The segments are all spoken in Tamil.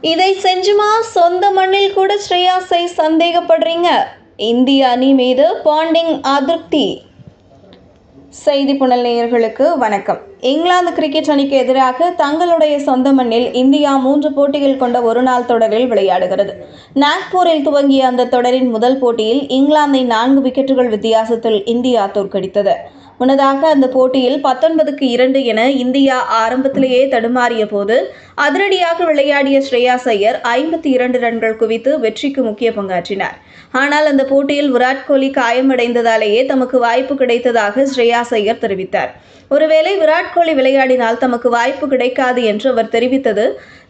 இதை செஞ்சுமா சொந்த மண்ணில் கூட ஸ்ரேயாஸை சந்தேகப்படுறீங்க? இந்திய அணி மீது பாண்டிங் அதிருப்தி. செய்தி புனல் நேயர்களுக்கு வணக்கம். இங்கிலாந்து கிரிக்கெட் அணிக்கு எதிராக தங்களுடைய சொந்த மண்ணில் இந்தியா 3 போட்டிகள் கொண்ட ஒருநாள் தொடரில் விளையாடுகிறது. நாக்பூரில் துவங்கிய அந்த தொடரின் முதல் போட்டியில் இங்கிலாந்தை 4 விக்கெட்டுகள் வித்தியாசத்தில் இந்தியா தோற்கடித்தது. முன்னதாக அந்த போட்டியில் 19க்கு 2 என இந்தியா ஆரம்பத்திலேயே தடுமாறிய போது அதிரடியாக விளையாடிய ஸ்ரேயாஸ் ஐயர் 52 ரன்கள் குவித்து வெற்றிக்கு முக்கிய பங்காற்றினார். ஆனால் அந்த போட்டியில் விராட் கோலி காயமடைந்ததாலேயே தமக்கு வாய்ப்பு கிடைத்ததாக ஸ்ரேயாஸ் ஐயர் தெரிவித்தார். ஒருவேளை விராட் கோலி விளையாடினால் தமக்கு வாய்ப்பு கிடைக்காது என்று அவர் தெரிவித்தது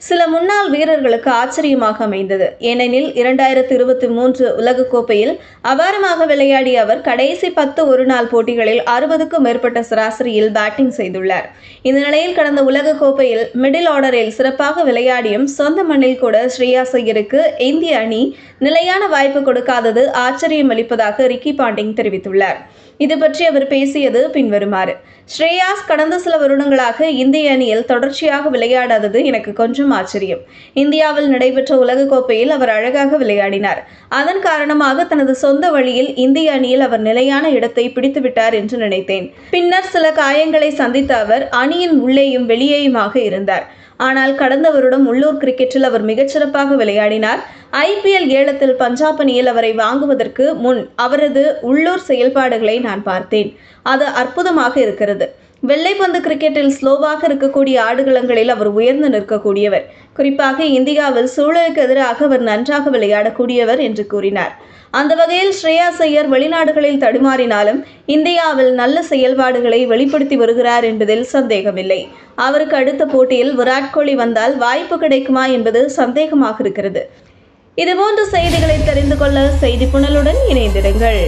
சில முன்னாள் வீரர்களுக்கு ஆச்சரியமாக அமைந்தது. ஏனெனில் 2023 உலகக்கோப்பையில் அபாரமாக விளையாடிய அவர் கடைசி 10 ஒருநாள் போட்டிகளில் 60க்கும் மேற்பட்ட சராசரியில் பேட்டிங் செய்துள்ளார். இந்த நிலையில் கடந்த உலகக்கோப்பையில் மிடில் ஆர்டரில் சிறப்பாக விளையாடியும் சொந்த மண்ணில் கூட ஸ்ரேயாஸ் ஐயருக்கு இந்திய அணி நிலையான வாய்ப்பு கொடுக்காதது ஆச்சரியம் அளிப்பதாக ரிக்கி பாண்டிங் தெரிவித்துள்ளார். இது பற்றி அவர் பேசியது பின்வருமாறு: ஸ்ரேயாஸ் கடந்த சில வருடங்களாக இந்திய அணியில் தொடர்ச்சியாக விளையாடாதது எனக்கு கொஞ்சம் ஆச்சரியம். இந்தியாவில் நடைபெற்ற உலகக்கோப்பையில் அவர் அழகாக விளையாடினார். அதன் காரணமாக தனது சொந்த வழியில் இந்திய அணியில் அவர் நிலையான இடத்தை பிடித்துவிட்டார் என்று நினைத்தேன். பின்னர் சில காயங்களை சந்தித்த அவர் அணியின் உள்ளேயும் வெளியேயுமாக இருந்தார். ஆனால் கடந்த வருடம் உள்ளூர் கிரிக்கெட்டில் அவர் மிகச்சிறப்பாக விளையாடினார். IPL ஏலத்தில் பஞ்சாப் அணியில் அவரை வாங்குவதற்கு முன் அவரது உள்ளூர் செயல்பாடுகளை நான் பார்த்தேன். அது அற்புதமாக இருக்கிறது. வெள்ளைப்பந்து கிரிக்கெட்டில் ஸ்லோவாக இருக்கக்கூடிய ஆடுகளங்களில் அவர் உயர்ந்து நிற்கக்கூடியவர். குறிப்பாக இந்தியாவில் சூழலுக்கு எதிராக அவர் நன்றாக விளையாடக்கூடியவர் என்று கூறினார். அந்த வகையில் ஸ்ரேயாஸ் ஐயர் வெளிநாடுகளில் தடுமாறினாலும் இந்தியாவில் நல்ல செயல்பாடுகளை வெளிப்படுத்தி வருகிறார் என்பதில் சந்தேகமில்லை. அவருக்கு அடுத்த போட்டியில் விராட் கோலி வந்தால் வாய்ப்பு கிடைக்குமா என்பது சந்தேகமாக இருக்கிறது. இதுபோன்ற செய்திகளை தெரிந்து கொள்ள செய்தி புனலுடன் இணைந்திடுங்கள்.